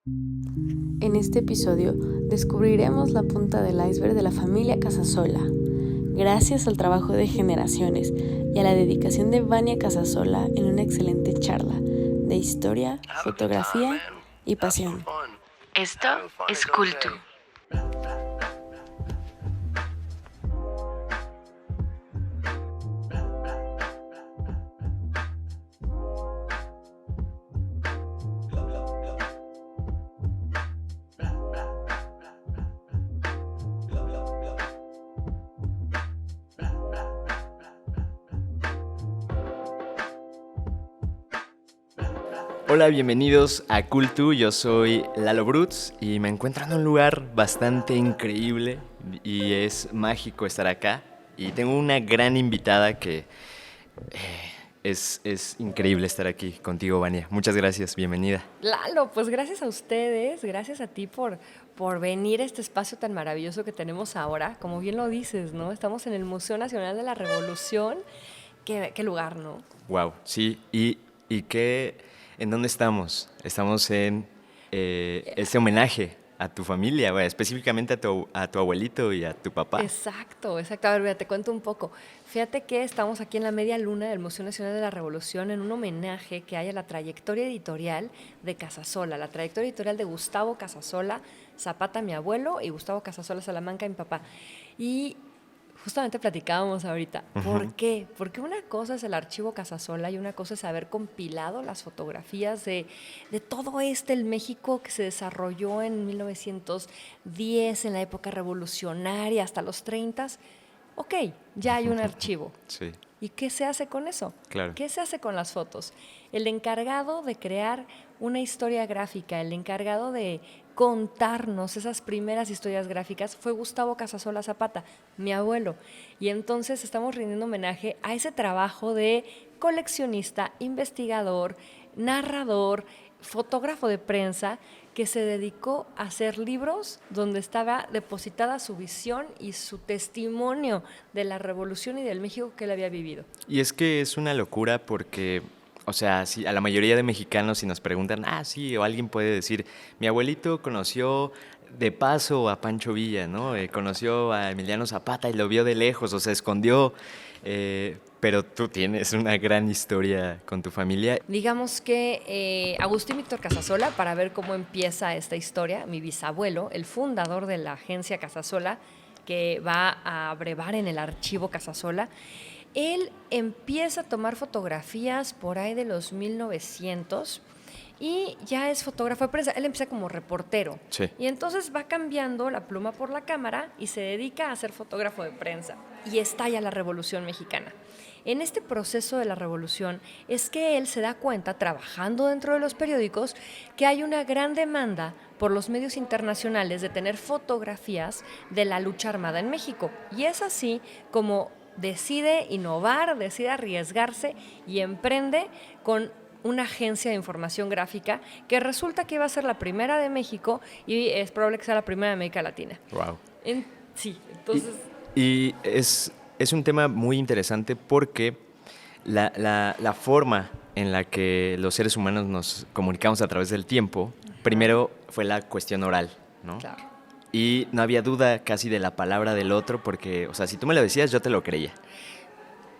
En este episodio descubriremos la punta del iceberg de la familia Casasola. Gracias al trabajo de generaciones y a la dedicación de Vania Casasola en una excelente charla de historia, fotografía y pasión. Esto es Culto. Hola, bienvenidos a Cultu. Yo soy Lalo Brutz y me encuentro en un lugar bastante increíble y es mágico estar acá. Y tengo una gran invitada que es increíble estar aquí contigo, Vania. Muchas gracias, bienvenida. Lalo, pues gracias a ustedes, gracias a ti por venir a este espacio tan maravilloso que tenemos ahora. Como bien lo dices, ¿no? Estamos en el Museo Nacional de la Revolución. Qué lugar, ¿no? Wow, sí. ¿Y qué? ¿En dónde estamos? Estamos en este homenaje a tu familia, bueno, específicamente a tu abuelito y a tu papá. Exacto. A ver, mira, te cuento un poco. Fíjate que estamos aquí en la media luna del Museo Nacional de la Revolución en un homenaje que hay a la trayectoria editorial de Casasola, la trayectoria editorial de Gustavo Casasola Zapata, mi abuelo, y Gustavo Casasola Salamanca, mi papá. Y justamente platicábamos ahorita. ¿Por qué? Porque una cosa es el archivo Casasola y una cosa es haber compilado las fotografías de todo el México que se desarrolló en 1910, en la época revolucionaria, hasta los 30. Ok, ya hay un archivo. Sí. ¿Y qué se hace con eso? Claro. ¿Qué se hace con las fotos? El encargado de crear una historia gráfica, el encargado de contarnos esas primeras historias gráficas fue Gustavo Casasola Zapata, mi abuelo. Y entonces estamos rindiendo homenaje a ese trabajo de coleccionista, investigador, narrador, fotógrafo de prensa, que se dedicó a hacer libros donde estaba depositada su visión y su testimonio de la revolución y del México que él había vivido. Y es que es una locura porque, o sea, si a la mayoría de mexicanos si nos preguntan, sí, o alguien puede decir, mi abuelito conoció de paso a Pancho Villa, ¿no? Conoció a Emiliano Zapata y lo vio de lejos o se escondió. Pero tú tienes una gran historia con tu familia. Digamos que Agustín Víctor Casasola, para ver cómo empieza esta historia, mi bisabuelo, el fundador de la agencia Casasola, que va a brevar en el archivo Casasola, él empieza a tomar fotografías por ahí de los 1900 y ya es fotógrafo de prensa. Él empieza como reportero. Sí. Y entonces va cambiando la pluma por la cámara y se dedica a ser fotógrafo de prensa. Y estalla la Revolución Mexicana. En este proceso de la revolución es que él se da cuenta, trabajando dentro de los periódicos, que hay una gran demanda por los medios internacionales de tener fotografías de la lucha armada en México. Y es así como decide innovar, decide arriesgarse y emprende con una agencia de información gráfica que resulta que iba a ser la primera de México y es probable que sea la primera de América Latina. Wow. Sí, entonces... Y es un tema muy interesante porque la forma en la que los seres humanos nos comunicamos a través del tiempo, primero fue la cuestión oral, ¿no? Claro. Y no había duda casi de la palabra del otro porque, o sea, si tú me lo decías, yo te lo creía.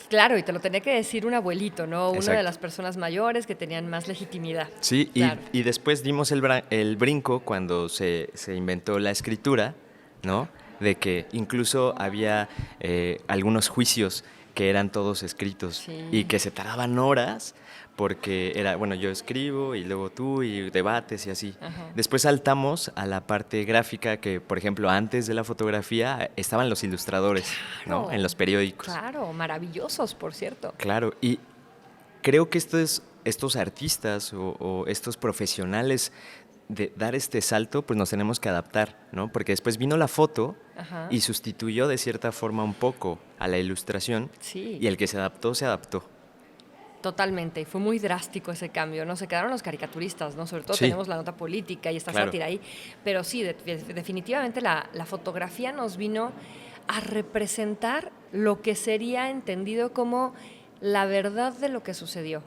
Claro, y te lo tenía que decir un abuelito, ¿no? Exacto. Una de las personas mayores que tenían más legitimidad. Sí, claro. y después dimos el brinco cuando se inventó la escritura, ¿no? De que incluso había algunos juicios que eran todos escritos y que se tardaban horas porque era, bueno, yo escribo y luego tú y debates y así. Ajá. Después saltamos a la parte gráfica que, por ejemplo, antes de la fotografía estaban los ilustradores, Claro. ¿no? En los periódicos. Claro, maravillosos, por cierto. Claro, y creo que estos artistas o estos profesionales de dar este salto, pues nos tenemos que adaptar, ¿no? Porque después vino la foto Ajá. y sustituyó de cierta forma un poco a la ilustración. Sí. Y el que se adaptó, se adaptó. Totalmente, fue muy drástico ese cambio, ¿no? Se quedaron los caricaturistas, ¿no? Sobre todo Sí. tenemos la nota política y esta Claro. sátira ahí, pero sí, definitivamente la fotografía nos vino a representar lo que sería entendido como la verdad de lo que sucedió.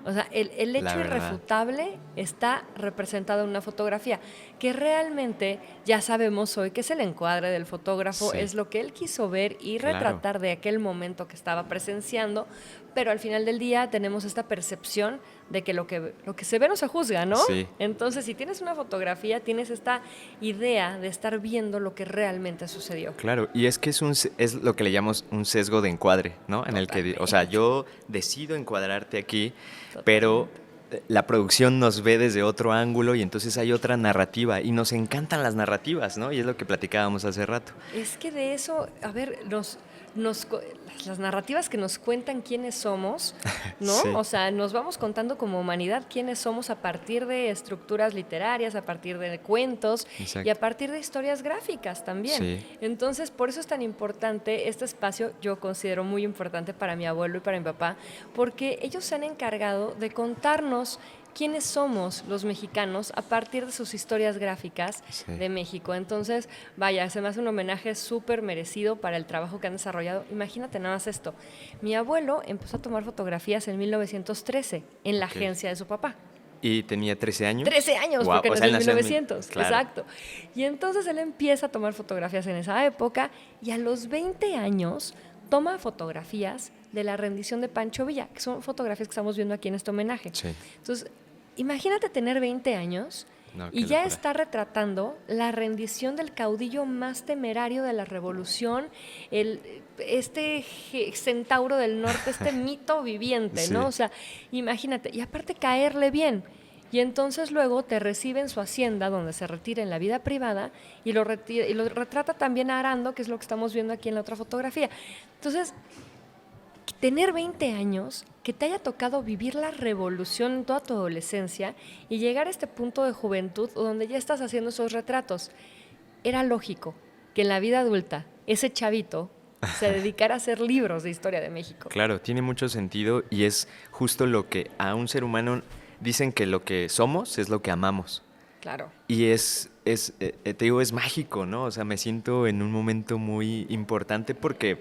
O sea, el La hecho verdad. irrefutable está representado en una fotografía, que realmente ya sabemos hoy que es el encuadre del fotógrafo, Sí. es lo que él quiso ver y Claro. retratar de aquel momento que estaba presenciando, pero al final del día tenemos esta percepción de que lo que se ve no se juzga, ¿no? Sí. Entonces, si tienes una fotografía, tienes esta idea de estar viendo lo que realmente sucedió. Claro, y es que es lo que le llamamos un sesgo de encuadre, ¿no? En el que, o sea, yo decido encuadrarte aquí, pero la producción nos ve desde otro ángulo y entonces hay otra narrativa y nos encantan las narrativas, ¿no? Y es lo que platicábamos hace rato. Es que de eso, a ver, las narrativas que nos cuentan quiénes somos, ¿no? Sí. O sea, nos vamos contando como humanidad quiénes somos a partir de estructuras literarias, a partir de cuentos Exacto. y a partir de historias gráficas también. Sí. Entonces, por eso es tan importante este espacio, yo considero muy importante para mi abuelo y para mi papá, porque ellos se han encargado de contarnos quiénes somos los mexicanos a partir de sus historias gráficas Sí. de México. Entonces, vaya, se me hace un homenaje súper merecido para el trabajo que han desarrollado. Imagínate nada más esto. Mi abuelo empezó a tomar fotografías en 1913 en la Ok. agencia de su papá. ¿Y tenía 13 años? 13 años, Guau, porque o sea, él nació en nació en 1900. claro. Exacto. Y entonces él empieza a tomar fotografías en esa época y a los 20 años toma fotografías de la rendición de Pancho Villa, que son fotografías que estamos viendo aquí en este homenaje. Sí. Entonces, imagínate tener 20 años No, y qué ya locura. está retratando la rendición del caudillo más temerario de la revolución, centauro del norte, este mito viviente, Sí. ¿no? O sea, imagínate, y aparte caerle bien. Y entonces luego te recibe en su hacienda, donde se retira en la vida privada, y lo retrata también arando, que es lo que estamos viendo aquí en la otra fotografía. Entonces, tener 20 años, que te haya tocado vivir la revolución en toda tu adolescencia y llegar a este punto de juventud donde ya estás haciendo esos retratos, era lógico que en la vida adulta ese chavito se dedicara a hacer libros de historia de México. Claro, tiene mucho sentido y es justo lo que a un ser humano dicen que lo que somos es lo que amamos. Claro. Y te digo, es mágico, ¿no? O sea, me siento en un momento muy importante porque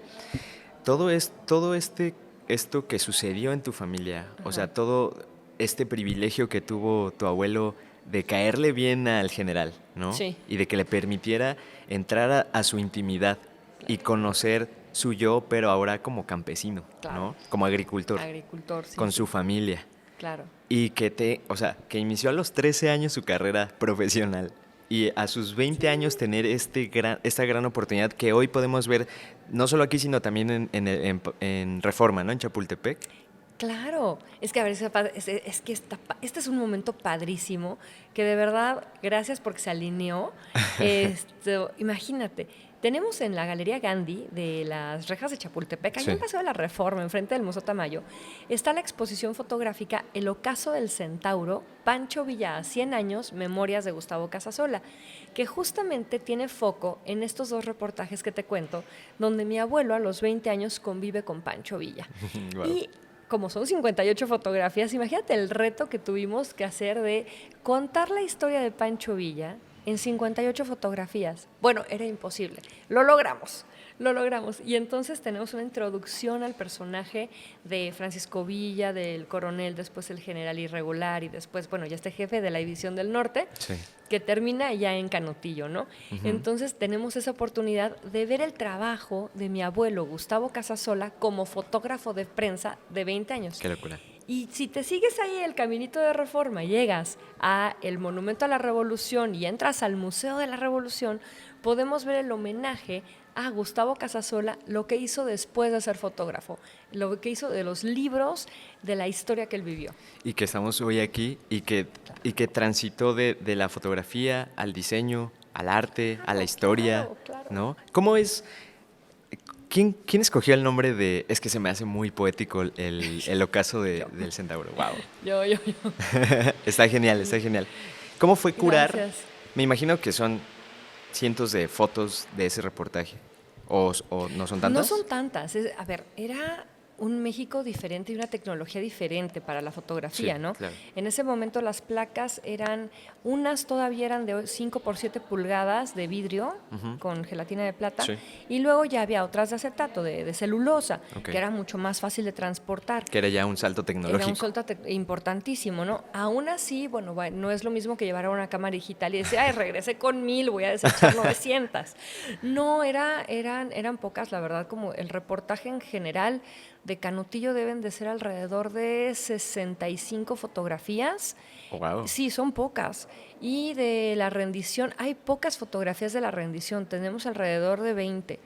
esto que sucedió en tu familia, o sea, todo este privilegio que tuvo tu abuelo de caerle bien al general, ¿no? Sí. Y de que le permitiera entrar a su intimidad y conocer su yo, pero ahora como campesino, Claro. ¿no? Como agricultor, Agricultor, sí. con sí. su familia. Claro. Y que que inició a los 13 años su carrera profesional y a sus 20 años tener esta gran oportunidad que hoy podemos ver no solo aquí, sino también en Reforma, ¿no? En Chapultepec. Claro, es que a ver, es que este es un momento padrísimo que de verdad, gracias porque se alineó. Imagínate, tenemos en la Galería Gandhi de las Rejas de Chapultepec, ahí Sí. en Paseo de la Reforma, enfrente del Museo Tamayo, está la exposición fotográfica El ocaso del centauro, Pancho Villa a 100 años, Memorias de Gustavo Casasola, que justamente tiene foco en estos dos reportajes que te cuento, donde mi abuelo a los 20 años convive con Pancho Villa. Guau. Y como son 58 fotografías, imagínate el reto que tuvimos que hacer de contar la historia de Pancho Villa en 58 fotografías. Bueno, era imposible. Lo logramos. Y entonces tenemos una introducción al personaje de Francisco Villa, del coronel, después el general irregular y después, bueno, ya este jefe de la División del Norte, Sí. que termina ya en Canutillo, ¿no? Ujú. Entonces tenemos esa oportunidad de ver el trabajo de mi abuelo Gustavo Casasola como fotógrafo de prensa de 20 años. Qué locura. Y si te sigues ahí el caminito de Reforma, llegas a el Monumento a la Revolución y entras al Museo de la Revolución, podemos ver el homenaje a Gustavo Casasola, lo que hizo después de ser fotógrafo, lo que hizo de los libros, de la historia que él vivió. Y que estamos hoy aquí y que transitó de la fotografía al diseño, al arte, a la historia, claro. ¿no? ¿Cómo es? ¿Quién escogió el nombre de...? Es que se me hace muy poético el ocaso del centauro. Wow. Yo. Está genial, está genial. ¿Cómo fue curar? Gracias. Me imagino que son cientos de fotos de ese reportaje. ¿O no son tantas? No son tantas. A ver, un México diferente y una tecnología diferente para la fotografía, Sí, ¿no? claro. En ese momento las placas todavía eran de 5 por 7 pulgadas de vidrio con gelatina de plata, Sí. y luego ya había otras de acetato, de celulosa, Ok. que era mucho más fácil de transportar. Que era ya un salto Era tecnológico. un salto importantísimo, ¿no? Aún así, bueno, no es lo mismo que llevar una cámara digital y decir, ay, regresé con 1000, voy a desechar 900. No, eran pocas, la verdad, como el reportaje en general de Canutillo deben de ser alrededor de 65 fotografías. Wow. Sí, son pocas. Y de la rendición, hay pocas fotografías de la rendición, tenemos alrededor de 20.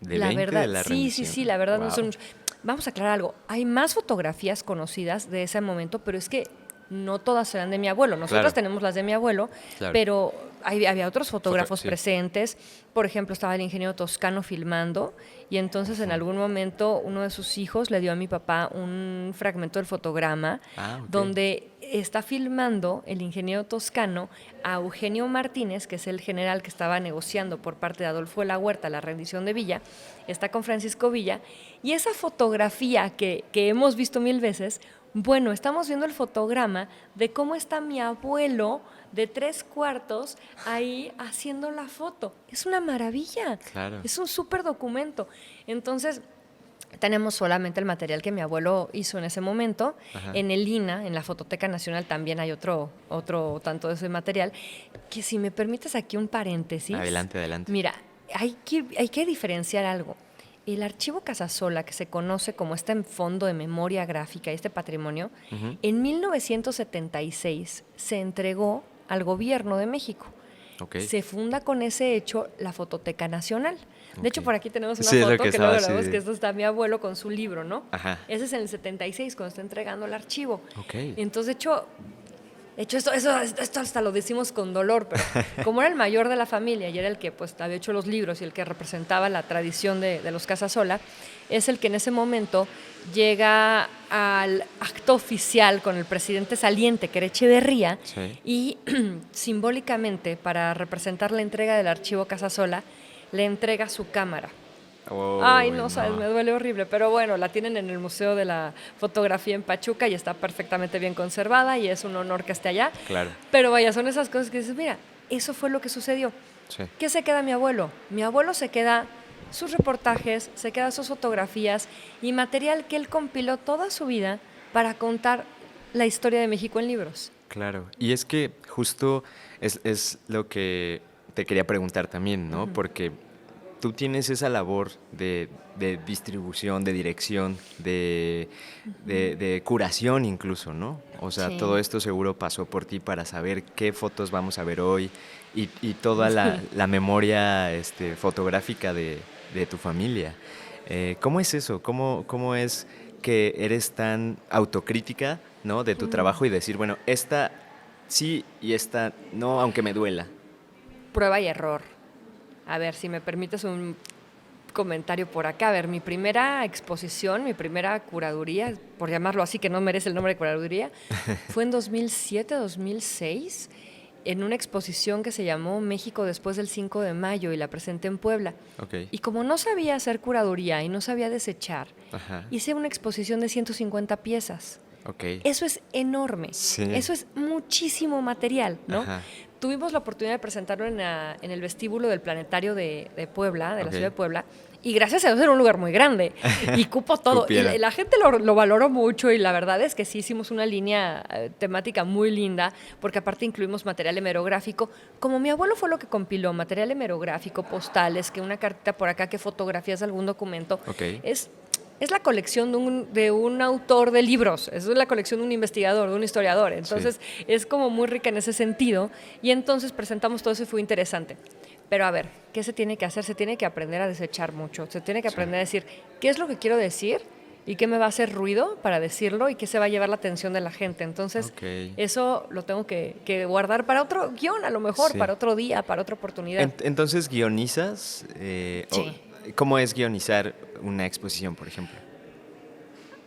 ¿De La 20 verdad, de la rendición? sí, la verdad no Wow. son mucho. Vamos a aclarar algo. Hay más fotografías conocidas de ese momento, pero es que no todas eran de mi abuelo. Nosotros Claro. tenemos las de mi abuelo, Claro. pero había otros fotógrafos Sí. presentes. Por ejemplo, estaba el ingeniero Toscano filmando y entonces en algún momento uno de sus hijos le dio a mi papá un fragmento del fotograma Ah, ok. donde está filmando el ingeniero Toscano a Eugenio Martínez, que es el general que estaba negociando por parte de Adolfo de la Huerta la rendición de Villa, está con Francisco Villa, y esa fotografía que hemos visto 1000 veces, bueno, estamos viendo el fotograma de cómo está mi abuelo de 3/4 ahí haciendo la foto. Es una maravilla. Claro. Es un súper documento. Entonces, tenemos solamente el material que mi abuelo hizo en ese momento. Ajá. En el INA, en la Fototeca Nacional, también hay otro tanto de ese material. Que si me permites aquí un paréntesis. Adelante. Mira, hay que diferenciar algo. El archivo Casasola, que se conoce como este fondo de memoria gráfica, este patrimonio, en 1976 se entregó al gobierno de México. Ok. Se funda con ese hecho la Fototeca Nacional. De hecho, Ok. por aquí tenemos una Sí, es lo foto que que luego estaba vemos así que de- esto está mi abuelo con su libro, ¿no? Ajá. Ese es en el 76, cuando está entregando el archivo. Ok. Entonces, de hecho esto hasta lo decimos con dolor, pero como era el mayor de la familia y era el que pues había hecho los libros y el que representaba la tradición de los Casasola, es el que en ese momento llega al acto oficial con el presidente saliente, que era Echeverría, Sí. y simbólicamente, para representar la entrega del archivo Casasola, le entrega su cámara. Oh, Ay, no sabes, me duele horrible, pero bueno, la tienen en el Museo de la Fotografía en Pachuca y está perfectamente bien conservada y es un honor que esté allá. Claro. Pero vaya, son esas cosas que dices, mira, eso fue lo que sucedió. Sí. ¿Qué se queda mi abuelo? Mi abuelo se queda sus reportajes, se queda sus fotografías y material que él compiló toda su vida para contar la historia de México en libros. Claro, y es que justo es lo que te quería preguntar también, ¿no? Porque tú tienes esa labor de distribución, de dirección, de curación incluso, ¿no? O sea, Sí. todo esto seguro pasó por ti para saber qué fotos vamos a ver hoy y toda la memoria fotográfica de tu familia. ¿Cómo es eso? ¿Cómo es que eres tan autocrítica, ¿no? De tu trabajo y decir, bueno, esta sí y esta no, aunque me duela. Prueba y error. A ver, si me permites un comentario por acá. A ver, mi primera exposición, mi primera curaduría, por llamarlo así, que no merece el nombre de curaduría, fue en 2007, 2006, en una exposición que se llamó México después del 5 de mayo y la presenté en Puebla. Ok. Y como no sabía hacer curaduría y no sabía desechar, Ajá. hice una exposición de 150 piezas. Ok. Eso es enorme. Sí. Eso es muchísimo material, ¿no? Ajá. Tuvimos la oportunidad de presentarlo en el vestíbulo del Planetario de Puebla, de la Ok. ciudad de Puebla, y gracias a Dios era un lugar muy grande y cupo todo. Y Cupiera. la gente lo valoró mucho y la verdad es que sí hicimos una línea temática muy linda, porque aparte incluimos material hemerográfico. Como mi abuelo fue lo que compiló, material hemerográfico, postales, que una cartita por acá, que fotografías de algún documento, Ok. es la colección de un autor de libros, es la colección de un investigador, de un historiador. Entonces, es como muy rica en ese sentido. Y entonces presentamos todo eso y fue interesante. Pero a ver, ¿qué se tiene que hacer? Se tiene que aprender a desechar mucho. Se tiene que aprender a decir qué es lo que quiero decir y qué me va a hacer ruido para decirlo y qué se va a llevar la atención de la gente. Entonces, Ok. eso lo tengo que guardar para otro guión, a lo mejor, Sí. para otro día, para otra oportunidad. Entonces, ¿guionizas? Sí. ¿Cómo es guionizar una exposición, por ejemplo?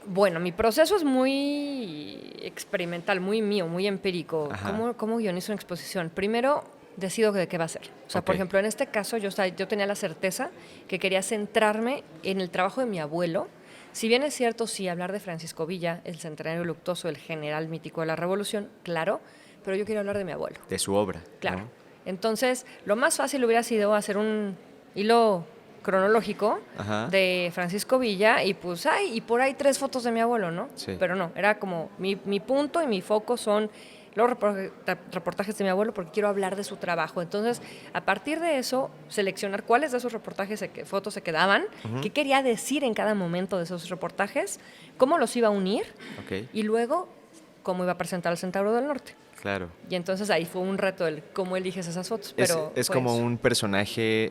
Bueno, mi proceso es muy experimental, muy mío, muy empírico. Ajá. ¿Cómo guionizo una exposición? Primero, decido de qué va a ser. O sea, por Ok. ejemplo, en este caso yo tenía la certeza que quería centrarme en el trabajo de mi abuelo, Si bien es cierto, sí, hablar de Francisco Villa, el centenario luctuoso, el general mítico de la Revolución, claro, pero yo quiero hablar de mi abuelo. De su obra. Claro. ¿no? Entonces, lo más fácil hubiera sido hacer un hilo cronológico Ajá. de Francisco Villa y pues, y por ahí 3 fotos de mi abuelo, ¿no? Sí. Pero no, era como mi punto y mi foco son los reportajes de mi abuelo porque quiero hablar de su trabajo. Entonces, a partir de eso, seleccionar cuáles de esos reportajes, fotos se quedaban, qué quería decir en cada momento de esos reportajes, cómo los iba a unir Ok, y luego cómo iba a presentar al Centauro del Norte. claro. Y entonces ahí fue un reto el cómo eliges esas fotos. Pero Es fue como eso. un personaje,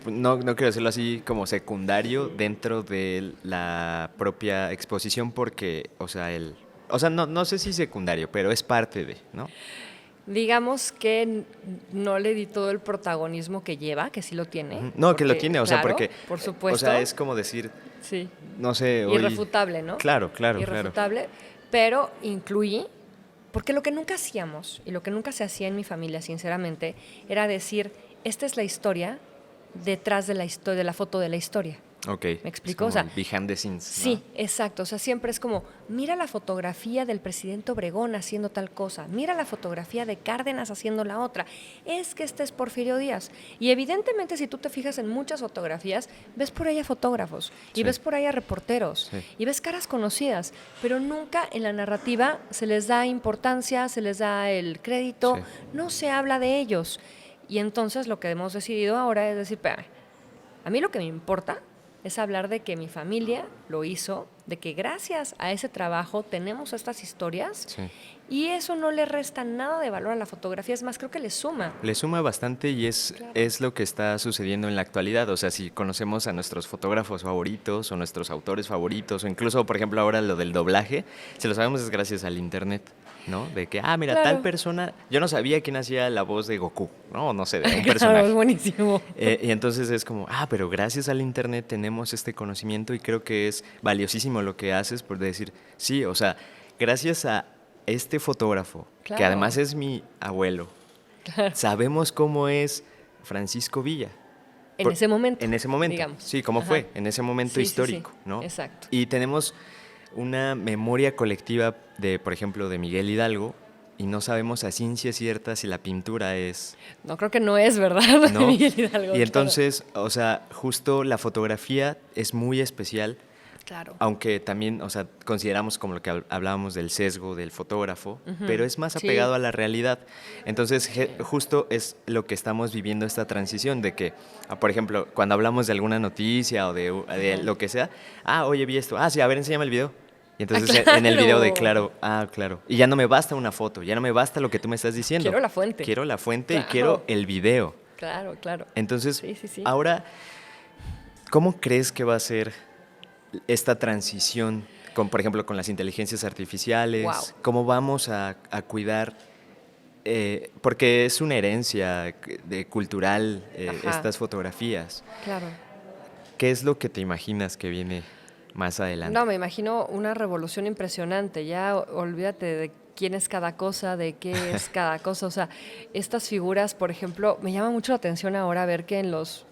no quiero decirlo así, como secundario dentro de la propia exposición porque, no sé si secundario, pero es parte de, ¿no? Digamos que no le di todo el protagonismo que lleva, que sí lo tiene. Ujú. No, que lo porque, tiene, claro, porque, por supuesto. o sea, es como decir, Sí. no sé, hoy... Irrefutable, ¿no? Claro. Irrefutable, pero incluí, porque lo que nunca hacíamos y lo que nunca se hacía en mi familia, sinceramente, era decir, esta es la historia detrás de la historia, de la foto de la historia. Ok. ¿Me explico? Es como O sea, el behind the scenes, ¿no? Sí, exacto. O sea, siempre es como, mira la fotografía del presidente Obregón haciendo tal cosa, mira la fotografía de Cárdenas haciendo la otra. Es que este es Porfirio Díaz. Y evidentemente, si tú te fijas en muchas fotografías, ves por ahí a fotógrafos, y Sí. ves por ahí a reporteros, Sí. y ves caras conocidas, pero nunca en la narrativa se les da importancia, se les da el crédito, Sí. no se habla de ellos. Y entonces lo que hemos decidido ahora es decir, espérame, a mí lo que me importa es hablar de que mi familia lo hizo, de que gracias a ese trabajo tenemos estas historias Sí. y eso no le resta nada de valor a la fotografía, es más, creo que le suma. Le suma bastante y es lo que está sucediendo en la actualidad. O sea, si conocemos a nuestros fotógrafos favoritos o nuestros autores favoritos, o incluso, por ejemplo, ahora lo del doblaje, se lo sabemos es gracias al internet, ¿no? De que, mira, Claro. tal persona, yo no sabía quién hacía la voz de Goku, ¿no? No sé, de un Claro, personaje. es buenísimo. Y entonces es como, pero gracias al internet tenemos este conocimiento y creo que es valiosísimo lo que haces por decir, sí, o sea, gracias a este fotógrafo, que Claro. además es mi abuelo, sabemos cómo es Francisco Villa. En ese momento. En ese momento, digamos. sí, cómo Ajá. fue, en ese momento Sí, sí, histórico, sí. ¿no? Exacto. Y tenemos una memoria colectiva de, por ejemplo, de Miguel Hidalgo, y no sabemos a ciencia cierta si la pintura es... No, creo que no es verdad, ¿no? Miguel Hidalgo. Y entonces, o sea, justo la fotografía es muy especial, Claro. aunque también, o sea, consideramos como lo que hablábamos del sesgo del fotógrafo, Ujú. pero es más Sí. apegado a la realidad. Entonces, justo es lo que estamos viviendo esta transición de que, por ejemplo, cuando hablamos de alguna noticia o de lo que sea, oye, vi esto, sí, a ver, enséñame el video. Y entonces en el video de claro. Y ya no me basta una foto, ya no me basta lo que tú me estás diciendo. Quiero la fuente. Quiero la fuente Claro. y quiero el video. Claro, claro. Entonces, Sí, sí, sí. ahora, ¿cómo crees que va a ser esta transición, por ejemplo, con las inteligencias artificiales? Wow. ¿Cómo vamos a cuidar? Porque es una herencia cultural Ajá. estas fotografías. Claro. ¿Qué es lo que te imaginas que viene más adelante? No, me imagino una revolución impresionante. Ya olvídate de quién es cada cosa, de qué es cada cosa. O sea, estas figuras, por ejemplo, me llama mucho la atención ahora ver que en las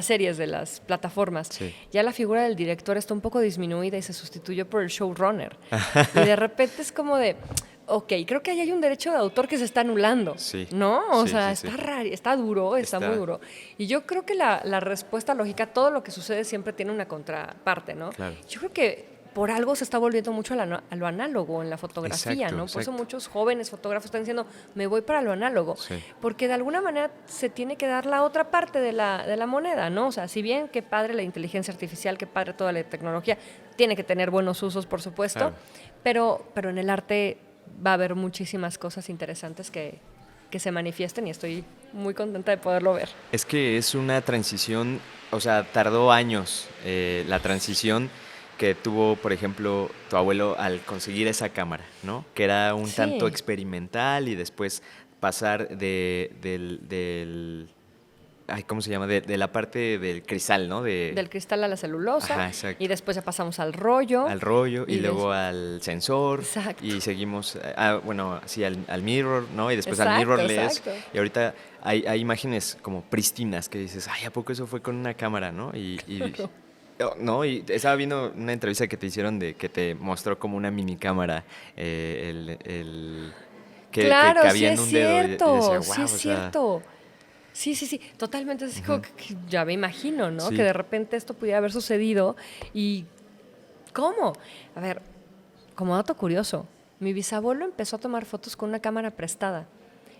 series de las plataformas, Sí. ya la figura del director está un poco disminuida y se sustituyó por el showrunner. Y de repente es como de, ok, creo que ahí hay un derecho de autor que se está anulando, Sí. ¿no? O Sí, sea, sí, está sí. raro, está duro, está Está. muy duro. Y yo creo que la respuesta lógica, todo lo que sucede siempre tiene una contraparte, ¿no? Claro. Yo creo que por algo se está volviendo mucho a lo análogo en la fotografía, Exacto, ¿no? Por eso exacto. muchos jóvenes fotógrafos están diciendo, me voy para lo análogo. Sí. Porque de alguna manera se tiene que dar la otra parte de la moneda, ¿no? O sea, si bien qué padre la inteligencia artificial, qué padre toda la tecnología, tiene que tener buenos usos, por supuesto, Claro. pero en el arte va a haber muchísimas cosas interesantes que se manifiesten y estoy muy contenta de poderlo ver. Es que es una transición, o sea, tardó años la transición que tuvo, por ejemplo, tu abuelo al conseguir esa cámara, ¿no? Que era un Sí. tanto experimental y después pasar del ¿cómo se llama? De la parte del cristal, ¿no? Del cristal a la celulosa, Ajá, exacto. y después ya pasamos al rollo. Al rollo y Y luego al sensor. Exacto. Y seguimos, sí, al mirror, ¿no? Y después al Exacto, mirrorless. exacto. Y ahorita hay imágenes como prístinas que dices, ¿a poco eso fue con una cámara, no? No, y estaba viendo una entrevista que te hicieron de que te mostró como una mini cámara, que Claro, sí cabía en es un dedo y decía, cierto, wow, sí es o sea, cierto. Sí, sí, sí, totalmente. Así como que ya me imagino, ¿no? sí, Que de repente esto pudiera haber sucedido y ¿cómo? A ver, como dato curioso, mi bisabuelo empezó a tomar fotos con una cámara prestada.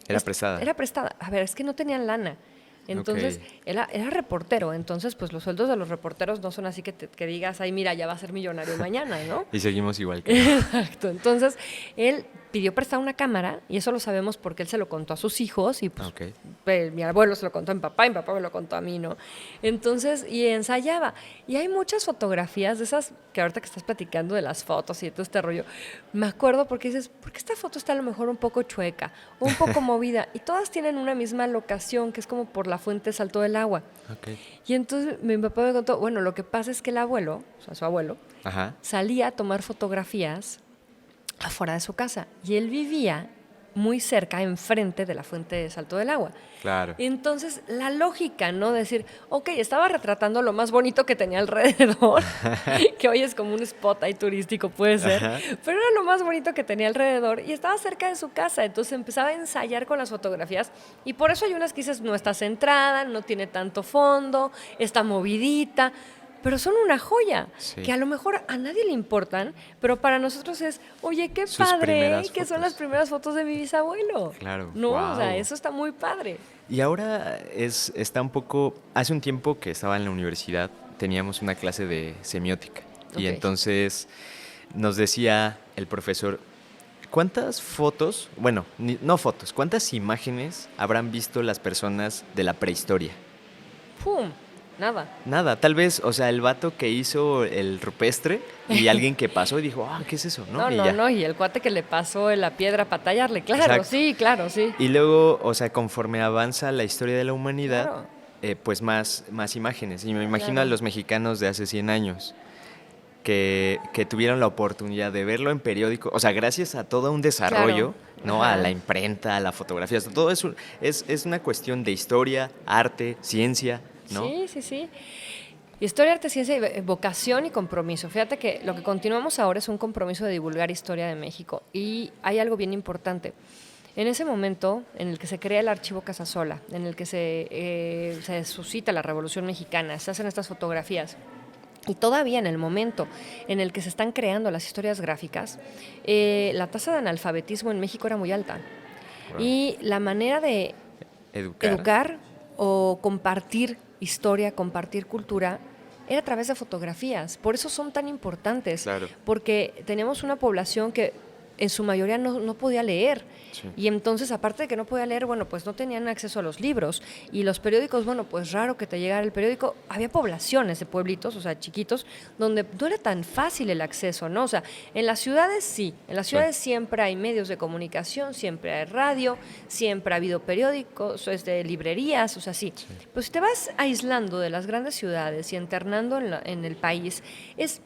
era prestada. Era prestada. A ver, es que no tenían lana. Entonces, Ok. era reportero. Entonces, pues los sueldos de los reporteros no son así que digas, ay, mira, ya va a ser millonario mañana, ¿no? Y seguimos igual que... Exacto. Entonces, él pidió prestar una cámara y eso lo sabemos porque él se lo contó a sus hijos y pues Ok. mi abuelo se lo contó a mi papá me lo contó a mí, ¿no? Entonces, y ensayaba. Y hay muchas fotografías de esas que ahorita que estás platicando de las fotos y de todo este rollo, me acuerdo porque dices, ¿por qué esta foto está a lo mejor un poco chueca, un poco movida? Y todas tienen una misma locación, que es como por la fuente Salto del Agua. Ok. Y entonces mi papá me contó, bueno, lo que pasa es que el abuelo, o sea, su abuelo, Ajá. salía a tomar fotografías afuera de su casa y él vivía muy cerca, enfrente de la fuente de Salto del Agua. Claro. Entonces, la lógica, ¿no? Decir, ok, estaba retratando lo más bonito que tenía alrededor, que hoy es como un spot ahí turístico, puede ser, Ajá. pero era lo más bonito que tenía alrededor y estaba cerca de su casa, entonces empezaba a ensayar con las fotografías y por eso hay unas que dices, no está centrada, no tiene tanto fondo, está movidita, pero son una joya, Sí. que a lo mejor a nadie le importan, pero para nosotros es, oye, qué Sus padre, primeras que son fotos. las primeras fotos de mi bisabuelo. Claro, No, o sea, guau. eso está muy padre. Y ahora está un poco... Hace un tiempo que estaba en la universidad, teníamos una clase de semiótica. Y Ok. entonces nos decía el profesor, ¿cuántas fotos, bueno, no fotos, cuántas imágenes habrán visto las personas de la prehistoria? ¡Pum! Nada. Nada, tal vez, o sea, el vato que hizo el rupestre y alguien que pasó y dijo, ah, ¿qué es eso? No, Y no, ya. no, y el cuate que le pasó la piedra para tallarle, claro, Exacto. sí, claro, sí. Y luego, o sea, conforme avanza la historia de la humanidad, Claro. pues más imágenes. Y me imagino Claro. a los mexicanos de hace 100 años que tuvieron la oportunidad de verlo en periódico, o sea, gracias a todo un desarrollo, Claro. ¿no? Ajá. A la imprenta, a la fotografía, o sea, todo eso es una cuestión de historia, arte, ciencia, ¿no? Sí, sí, sí. Historia, arte, ciencia, y vocación y compromiso. Fíjate que lo que continuamos ahora es un compromiso de divulgar historia de México. Y hay algo bien importante. En ese momento en el que se crea el archivo Casasola, en el que se suscita la Revolución Mexicana, se hacen estas fotografías, y todavía en el momento en el que se están creando las historias gráficas, la tasa de analfabetismo en México era muy alta. Wow. Y la manera de educar o compartir historia, compartir cultura, era a través de fotografías. Por eso son tan importantes, Claro. porque teníamos una población que en su mayoría no podía leer. Sí. Y entonces, aparte de que no podía leer, bueno, pues no tenían acceso a los libros. Y los periódicos, bueno, pues raro que te llegara el periódico. Había poblaciones de pueblitos, o sea, chiquitos, donde no era tan fácil el acceso, ¿no? O sea, en las ciudades sí. En las ciudades siempre hay medios de comunicación, siempre hay radio, siempre ha habido periódicos, librerías, o sea, sí. Pero si te vas aislando de las grandes ciudades y internando en el país, es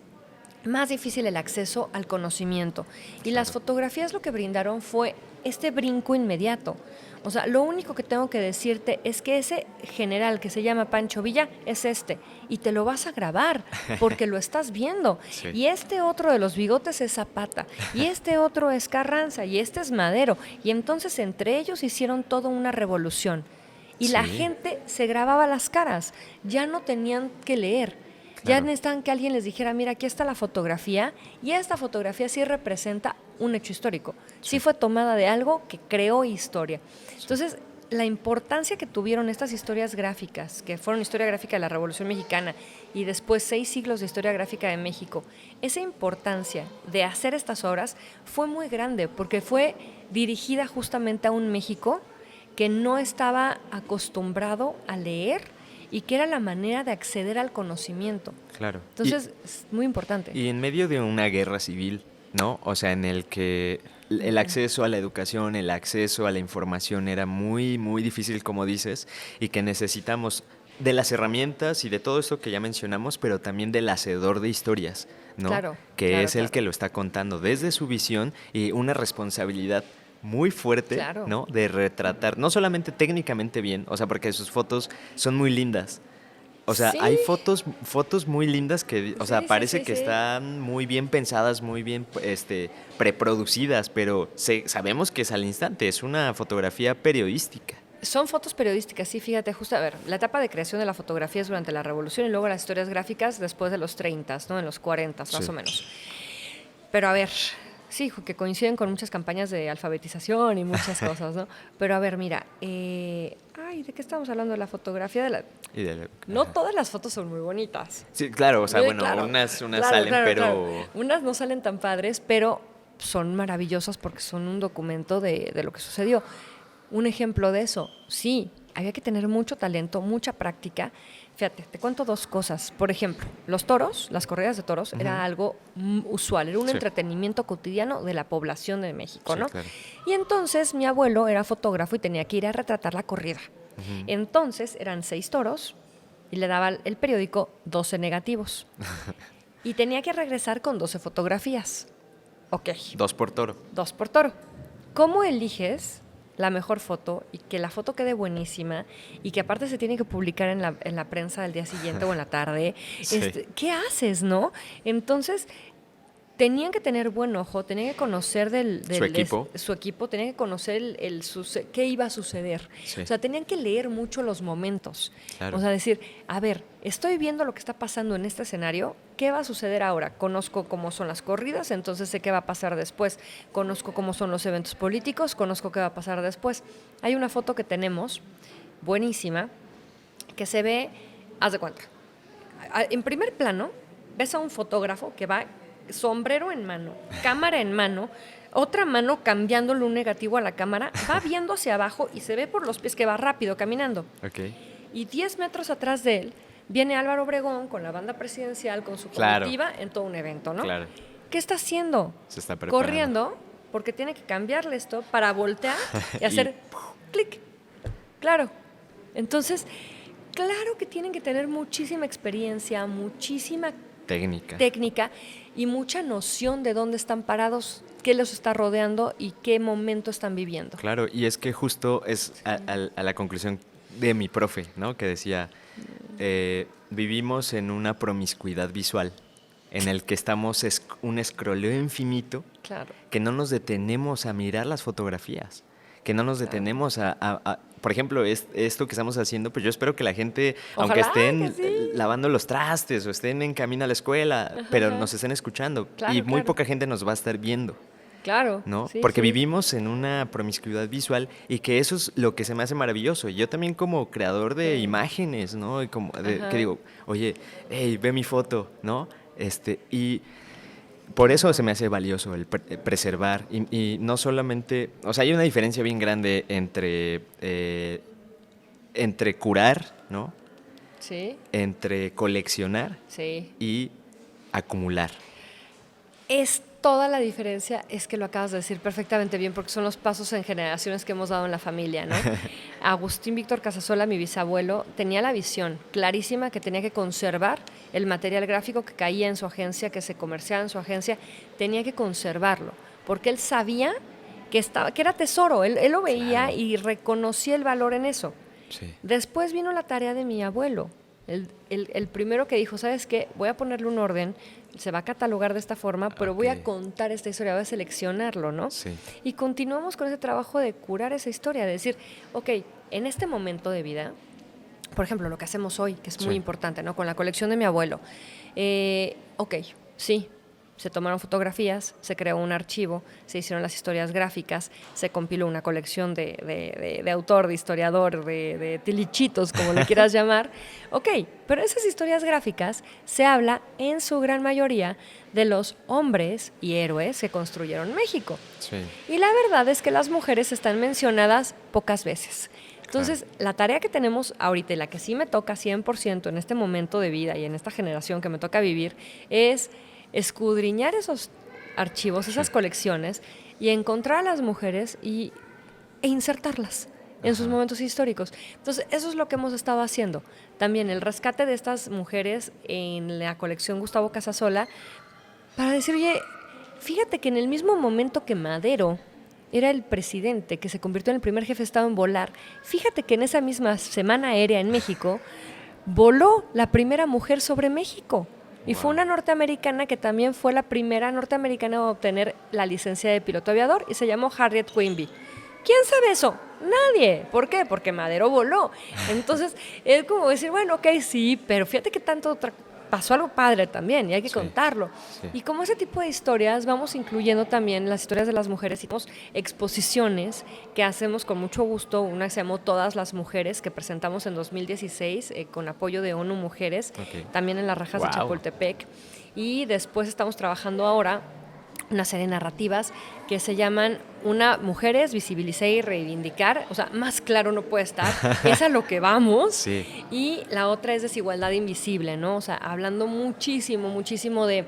más difícil el acceso al conocimiento. Y las fotografías lo que brindaron fue este brinco inmediato. O sea, lo único que tengo que decirte es que ese general que se llama Pancho Villa es este, y te lo vas a grabar porque lo estás viendo. Sí. Y este otro de los bigotes es Zapata, y este otro es Carranza, y este es Madero. Y entonces entre ellos hicieron toda una revolución. Y la Sí. gente se grababa las caras, ya no tenían que leer. Ya Claro. necesitan que alguien les dijera, mira, aquí está la fotografía, y esta fotografía sí representa un hecho histórico. Sí fue tomada de algo que creó historia. Entonces, la importancia que tuvieron estas historias gráficas, que fueron historia gráfica de la Revolución Mexicana y después 6 siglos de historia gráfica de México, esa importancia de hacer estas obras fue muy grande, porque fue dirigida justamente a un México que no estaba acostumbrado a leer y que era la manera de acceder al conocimiento. Claro. Entonces, es muy importante. Y en medio de una guerra civil, ¿no? O sea, en el que el acceso a la educación, el acceso a la información era muy, muy difícil, como dices, y que necesitamos de las herramientas y de todo esto que ya mencionamos, pero también del hacedor de historias, ¿no? Claro, que claro, es el claro. que lo está contando desde su visión y una responsabilidad muy fuerte, Claro. ¿no? De retratar, no solamente técnicamente bien, o sea, porque sus fotos son muy lindas, O sea, Sí. hay fotos muy lindas que, o sea, Sí, sí, parece sí, que sí. están muy bien pensadas, muy bien preproducidas, pero sabemos que es al instante, es una fotografía periodística. Son fotos periodísticas, sí, fíjate, justo, a ver, la etapa de creación de la fotografía es durante la Revolución y luego las historias gráficas después de los 30, ¿no? En los 40, más Sí. o menos. Pero a ver, sí, que coinciden con muchas campañas de alfabetización y muchas cosas, ¿no? Pero a ver, mira, ay, ¿de qué estamos hablando? La fotografía de la... Y de- No ajá. todas las fotos son muy bonitas. Sí, claro, o sea, Sí, bueno, claro, unas claro, salen, claro, pero... claro. Unas no salen tan padres, pero son maravillosas porque son un documento de lo que sucedió. Un ejemplo de eso, sí, había que tener mucho talento, mucha práctica. Fíjate, te cuento dos cosas. Por ejemplo, los toros, las corridas de toros, era algo usual, era un Sí. entretenimiento cotidiano de la población de México, Sí, ¿no? claro. Y entonces mi abuelo era fotógrafo y tenía que ir a retratar la corrida. Entonces eran 6 toros y le daba el periódico 12 negativos. Y tenía que regresar con 12 fotografías. Ok, 2 por toro. 2 por toro. ¿Cómo eliges la mejor foto y que la foto quede buenísima y que aparte se tiene que publicar en la prensa del día siguiente o en la tarde? Sí. ¿Qué haces, no? Entonces, tenían que tener buen ojo, tenían que conocer Su equipo. su equipo, tenían que conocer qué iba a suceder. Sí. O sea, tenían que leer mucho los momentos. Claro. O sea, decir, a ver, estoy viendo lo que está pasando en este escenario, ¿qué va a suceder ahora? Conozco cómo son las corridas, entonces sé qué va a pasar después. Conozco cómo son los eventos políticos, conozco qué va a pasar después. Hay una foto que tenemos, buenísima, que se ve, haz de cuenta, en primer plano, ves a un fotógrafo que va sombrero en mano, cámara en mano, otra mano cambiándole un negativo a la cámara, va viendo hacia abajo y se ve por los pies que va rápido caminando. Ok. Y 10 metros atrás de él viene Álvaro Obregón con la banda presidencial, con su Claro. comitiva en todo un evento, ¿no? Claro. ¿Qué está haciendo? Se está preparando. Corriendo, porque tiene que cambiarle esto para voltear y Y hacer clic. Claro. Entonces, claro que tienen que tener muchísima experiencia, muchísima técnica y mucha noción de dónde están parados, qué los está rodeando y qué momento están viviendo. Claro, y es que justo es a la conclusión de mi profe, ¿no? Que decía, vivimos en una promiscuidad visual, en el que estamos un escroleo infinito, Claro. que no nos detenemos a mirar las fotografías, que no nos detenemos por ejemplo, esto que estamos haciendo, pues yo espero que la gente, aunque Ojalá estén que sí. lavando los trastes o estén en camino a la escuela, pero nos estén escuchando, Claro, y muy claro. poca gente nos va a estar viendo. Claro. ¿No? Sí, Porque sí. vivimos en una promiscuidad visual y que eso es lo que se me hace maravilloso. Yo también como creador de imágenes, ¿no? Y como Ajá. que digo, oye, hey, ve mi foto, ¿no? Y por eso se me hace valioso el preservar y no solamente, o sea, hay una diferencia bien grande entre curar, ¿no? Sí, Entre coleccionar sí. y acumular. Es toda la diferencia, es que lo acabas de decir perfectamente bien, porque son los pasos en generaciones que hemos dado en la familia, ¿no? Agustín Víctor Casasola, mi bisabuelo, tenía la visión clarísima que tenía que conservar el material gráfico que caía en su agencia, que se comerciaba en su agencia, tenía que conservarlo, porque él sabía que era tesoro, él lo veía Claro. y reconocía el valor en eso. Sí. Después vino la tarea de mi abuelo, el primero que dijo, ¿sabes qué? Voy a ponerle un orden, se va a catalogar de esta forma, pero voy Ok. a contar esta historia, voy a seleccionarlo, ¿no? Sí. Y continuamos con ese trabajo de curar esa historia, de decir, ok, en este momento de vida, por ejemplo, lo que hacemos hoy, que es muy Sí. importante, ¿no? Con la colección de mi abuelo. Ok, sí, se tomaron fotografías, se creó un archivo, se hicieron las historias gráficas, se compiló una colección de autor, de historiador, de tilichitos, como le quieras llamar. Ok, pero esas historias gráficas se habla en su gran mayoría de los hombres y héroes que construyeron México. Sí. Y la verdad es que las mujeres están mencionadas pocas veces. Entonces, la tarea que tenemos ahorita y la que sí me toca 100% en este momento de vida y en esta generación que me toca vivir es escudriñar esos archivos, esas colecciones y encontrar a las mujeres e insertarlas en sus momentos históricos. Entonces, eso es lo que hemos estado haciendo. También el rescate de estas mujeres en la colección Gustavo Casasola para decir, oye, fíjate que en el mismo momento que Madero era el presidente que se convirtió en el primer jefe de Estado en volar, fíjate que en esa misma semana aérea en México voló la primera mujer sobre México. Y fue una norteamericana que también fue la primera norteamericana a obtener la licencia de piloto aviador y se llamó Harriet Quimby. ¿Quién sabe eso? Nadie. ¿Por qué? Porque Madero voló. Entonces, es como decir, bueno, ok, sí, pero fíjate que tanto pasó algo padre también y hay que contarlo. Sí. Y como ese tipo de historias, vamos incluyendo también las historias de las mujeres y tenemos exposiciones que hacemos con mucho gusto. Una que se llamó Todas las Mujeres, que presentamos en 2016 con apoyo de ONU Mujeres, también en las Rajas de Chapultepec. Y después estamos trabajando ahora una serie de narrativas que se llaman Mujeres, visibilizar y reivindicar, o sea, más claro no puede estar, es a lo que vamos, sí. Y la otra es Desigualdad Invisible, ¿no? O sea, hablando muchísimo de,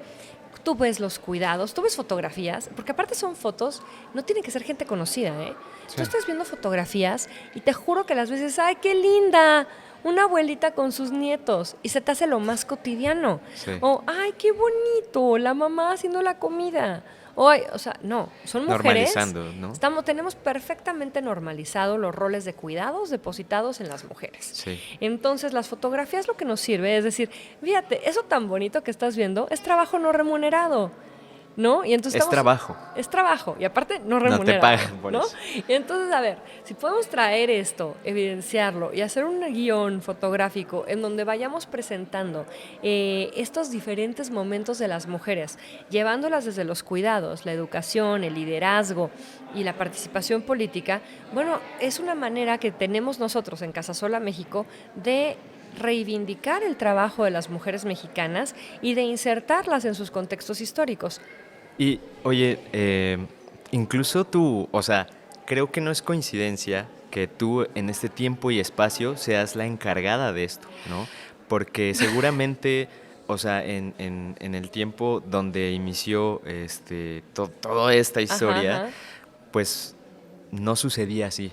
tú ves los cuidados, tú ves fotografías, porque aparte son fotos, no tienen que ser gente conocida, ¿eh? Sí. Tú estás viendo fotografías y te juro que las veces, ¡ay, qué linda! Una abuelita con sus nietos y se te hace lo más cotidiano. Sí. O, ¡ay, qué bonito! La mamá haciendo la comida. O sea, no, son mujeres. Normalizando, ¿no? Tenemos perfectamente normalizado los roles de cuidados depositados en las mujeres. Sí. Entonces, las fotografías lo que nos sirve es decir, fíjate, eso tan bonito que estás viendo es trabajo no remunerado, ¿no? Y entonces es trabajo. Es trabajo, y aparte no remunerado. No te pagan por eso. Y entonces, a ver, si podemos traer esto, evidenciarlo y hacer un guión fotográfico en donde vayamos presentando estos diferentes momentos de las mujeres, llevándolas desde los cuidados, la educación, el liderazgo y la participación política, bueno, es una manera que tenemos nosotros en Casasola México de reivindicar el trabajo de las mujeres mexicanas y de insertarlas en sus contextos históricos. Y, oye, incluso tú, o sea, creo que no es coincidencia que tú en este tiempo y espacio seas la encargada de esto, ¿no? Porque seguramente, o sea, en el tiempo donde inició toda esta historia, pues no sucedía así.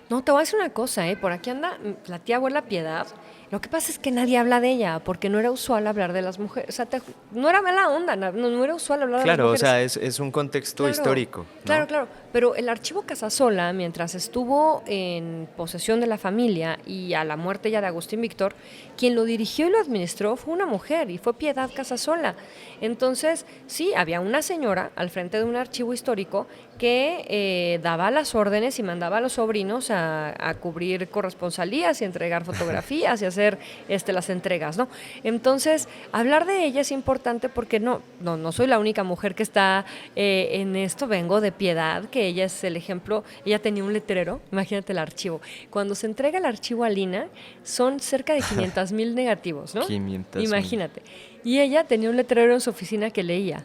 No, te voy a decir una cosa, por aquí anda la tía abuela Piedad. Lo que pasa es que nadie habla de ella, porque no era usual hablar de las mujeres. O sea, no era mala onda, no era usual hablar de las mujeres. Claro, o sea, es un contexto histórico, ¿no? Claro. Pero el archivo Casasola, mientras estuvo en posesión de la familia y a la muerte ya de Agustín Víctor, quien lo dirigió y lo administró fue una mujer, y fue Piedad Casasola. Entonces, sí, había una señora al frente de un archivo histórico que daba las órdenes y mandaba a los sobrinos a cubrir corresponsalías y entregar fotografías y hacer las entregas, ¿no? Entonces, hablar de ella es importante porque no soy la única mujer que está en esto. Vengo de Piedad, que ella es el ejemplo. Ella tenía un letrero, imagínate el archivo. Cuando se entrega el archivo a Lina, son cerca de 500,000 negativos, ¿no? 500,000. Imagínate. Y ella tenía un letrero en su oficina que leía: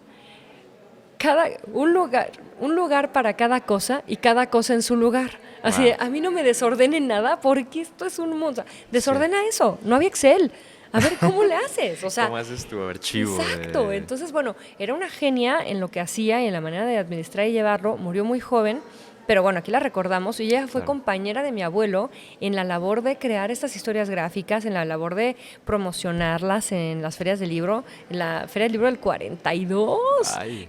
un lugar para cada cosa y cada cosa en su lugar. Así de, a mí no me desordenen nada porque esto es un mundo. Desordena eso, no había Excel. A ver, ¿cómo le haces? O sea, ¿cómo haces tu archivo? Exacto. Entonces, bueno, era una genia en lo que hacía y en la manera de administrar y llevarlo. Murió muy joven, pero bueno, aquí la recordamos. Y ella fue compañera de mi abuelo en la labor de crear estas historias gráficas, en la labor de promocionarlas en las ferias del libro, en la Feria del Libro del 42,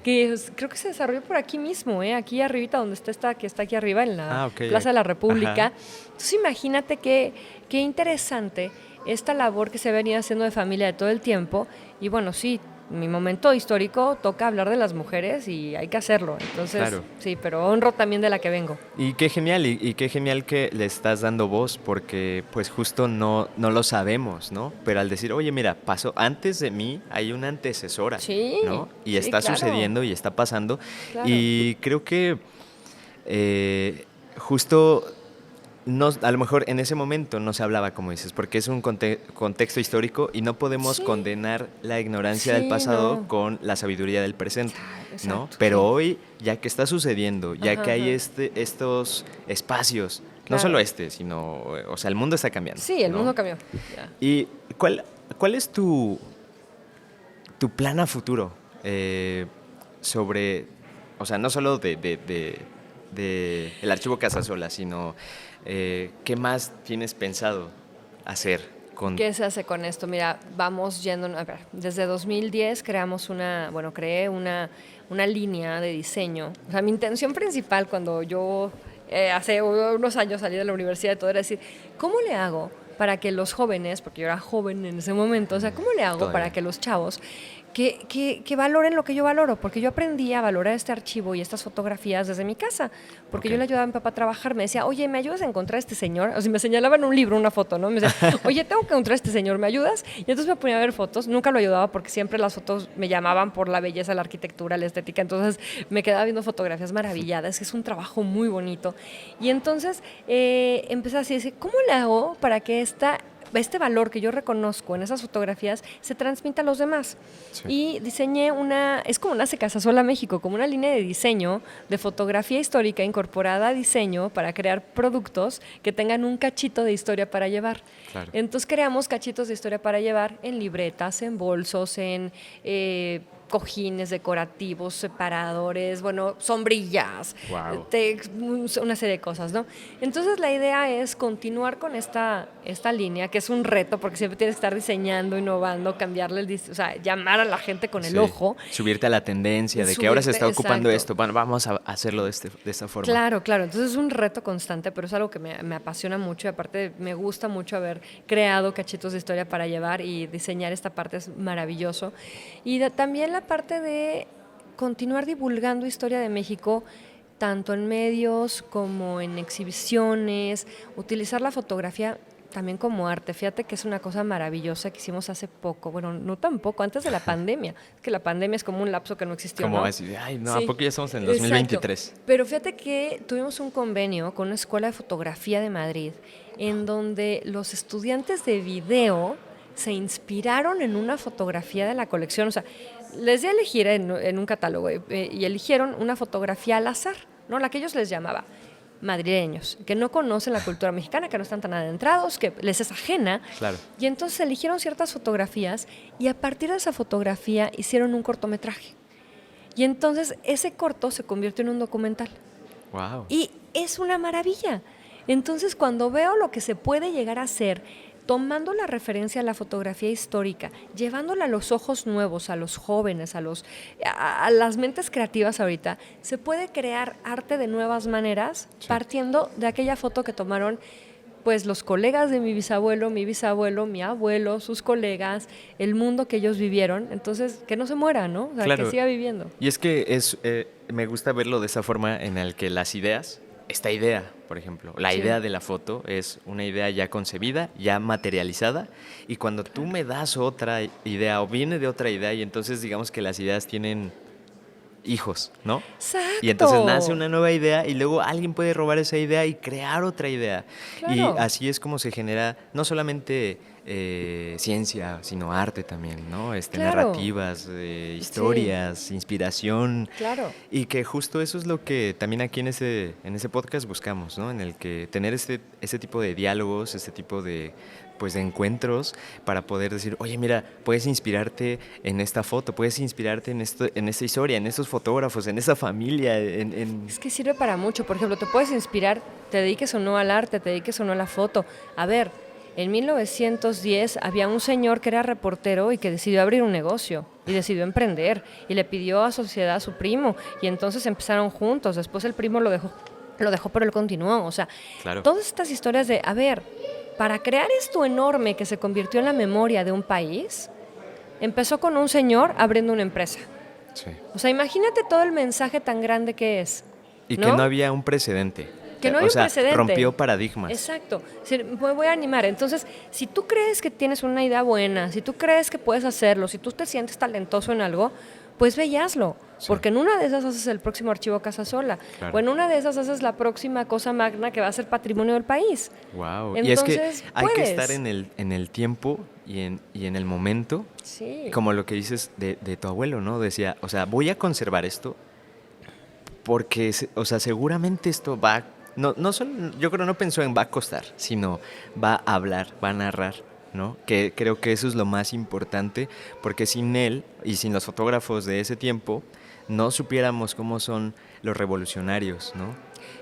que creo que se desarrolló por aquí mismo, aquí arribita, donde está esta, que está aquí arriba, en la Plaza de la República. Entonces, imagínate qué interesante esta labor que se venía haciendo de familia de todo el tiempo. Y bueno, sí, mi momento histórico toca hablar de las mujeres y hay que hacerlo. Entonces, sí, pero honro también de la que vengo. Y qué genial, y qué genial que le estás dando voz, porque pues justo no lo sabemos, ¿no? Pero al decir, oye, mira, pasó antes de mí, hay una antecesora, ¿no? Y está sucediendo y está pasando. Claro. Y creo que justo a lo mejor en ese momento no se hablaba, como dices, porque es un contexto histórico y no podemos condenar la ignorancia del pasado con la sabiduría del presente, ¿no? Pero hoy, ya que está sucediendo, ya que hay estos espacios, no solo sino, o sea, el mundo está cambiando. Sí, el mundo cambió. ¿Y cuál es tu plan a futuro sobre, o sea, no solo de el archivo Casasola, sino ¿qué más tienes pensado hacer? ¿Qué se hace con esto? Mira, vamos yendo, a ver, desde 2010 creé una línea de diseño. O sea, mi intención principal cuando yo hace unos años salí de la universidad y todo era decir, ¿cómo le hago para que los jóvenes, porque yo era joven en ese momento, o sea, ¿cómo le hago Todavía. para que los chavos que valoren lo que yo valoro? Porque yo aprendí a valorar este archivo y estas fotografías desde mi casa, porque yo le ayudaba a mi papá a trabajar, me decía, oye, ¿me ayudas a encontrar a este señor? O sea, me señalaba en un libro una foto, ¿no? Me decía, oye, tengo que encontrar a este señor, ¿me ayudas? Y entonces me ponía a ver fotos, nunca lo ayudaba porque siempre las fotos me llamaban por la belleza, la arquitectura, la estética, entonces me quedaba viendo fotografías maravilladas, que es un trabajo muy bonito. Y entonces empecé así, decir, ¿cómo le hago para que este valor que yo reconozco en esas fotografías se transmita a los demás? Sí. Y diseñé es como nace Casasola México, como una línea de diseño de fotografía histórica incorporada a diseño para crear productos que tengan un cachito de historia para llevar. Claro. Entonces creamos cachitos de historia para llevar en libretas, en bolsos, en cojines decorativos, separadores, bueno, sombrillas, Wow. una serie de cosas, ¿no? Entonces la idea es continuar con esta línea, que es un reto, porque siempre tienes que estar diseñando, innovando, cambiarle o sea, llamar a la gente con el ojo. Subirte a la tendencia de que ahora se está ocupando Exacto. esto, bueno, vamos a hacerlo de esta forma. Claro, claro. Entonces es un reto constante, pero es algo que me apasiona mucho y aparte me gusta mucho haber creado cachitos de historia para llevar y diseñar esta parte es maravilloso. Y también la parte de continuar divulgando historia de México, tanto en medios como en exhibiciones, utilizar la fotografía también como arte. Fíjate que es una cosa maravillosa que hicimos hace poco, bueno, no tan poco, antes de la pandemia, que la pandemia es como un lapso que no existió, Como ¿no? así, ay, no, Sí. ¿a poco ya estamos en el Exacto. 2023? Pero fíjate que tuvimos un convenio con una escuela de fotografía de Madrid, en donde los estudiantes de video se inspiraron en una fotografía de la colección, o sea, les di a elegir en un catálogo y eligieron una fotografía al azar, ¿no? La que ellos les llamaba madrileños, que no conocen la cultura mexicana, que no están tan adentrados, que les es ajena. Claro. Y entonces eligieron ciertas fotografías y a partir de esa fotografía hicieron un cortometraje. Y entonces ese corto se convirtió en un documental. Wow. Y es una maravilla. Entonces, cuando veo lo que se puede llegar a hacer, tomando la referencia a la fotografía histórica, llevándola a los ojos nuevos, a los jóvenes, a las mentes creativas ahorita, se puede crear arte de nuevas maneras, Sí. partiendo de aquella foto que tomaron pues los colegas de mi bisabuelo, mi abuelo, sus colegas, el mundo que ellos vivieron. Entonces, que no se muera, ¿no? O sea, Claro. que siga viviendo. Y es que me gusta verlo de esa forma en la que las ideas, esta idea, por ejemplo, la Sí. idea de la foto es una idea ya concebida, ya materializada, y cuando tú me das otra idea o viene de otra idea, y entonces digamos que las ideas tienen hijos, ¿no? Exacto. Y entonces nace una nueva idea y luego alguien puede robar esa idea y crear otra idea. Claro. Y así es como se genera no solamente ciencia, sino arte también, ¿no? Claro. Narrativas, historias, inspiración. Claro. Y que justo eso es lo que también aquí en ese podcast buscamos, ¿no? En el que tener ese tipo de diálogos, ese tipo de encuentros para poder decir, oye, mira, puedes inspirarte en esta foto, puedes inspirarte en esta historia, en estos fotógrafos, en esa familia, Es que sirve para mucho. Por ejemplo, te puedes inspirar, te dediques o no al arte, te dediques o no a la foto. A ver, en 1910 había un señor que era reportero y que decidió abrir un negocio y decidió emprender y le pidió a sociedad a su primo y entonces empezaron juntos. Después el primo lo dejó, pero él continuó. O sea, Claro. todas estas historias de, a ver, para crear esto enorme que se convirtió en la memoria de un país, empezó con un señor abriendo una empresa. Sí. O sea, imagínate todo el mensaje tan grande que es. Y que no había un precedente. Que no hay o un sea, precedente. rompió paradigmas. Exacto. Me voy a animar. Entonces, si tú crees que tienes una idea buena, si tú crees que puedes hacerlo, si tú te sientes talentoso en algo, pues ve y hazlo. Sí. Porque en una de esas haces el próximo archivo Casasola. Claro. O en una de esas haces la próxima cosa magna que va a ser patrimonio del país. Wow. Y es que Entonces, hay que puedes. estar en el tiempo y en el momento, Sí. como lo que dices de tu abuelo, ¿no? Decía, o sea, voy a conservar esto porque, o sea, seguramente esto va... yo creo no pensó en va a costar, sino va a hablar, va a narrar, ¿no? Que creo que eso es lo más importante, porque sin él y sin los fotógrafos de ese tiempo no supiéramos cómo son los revolucionarios, ¿no?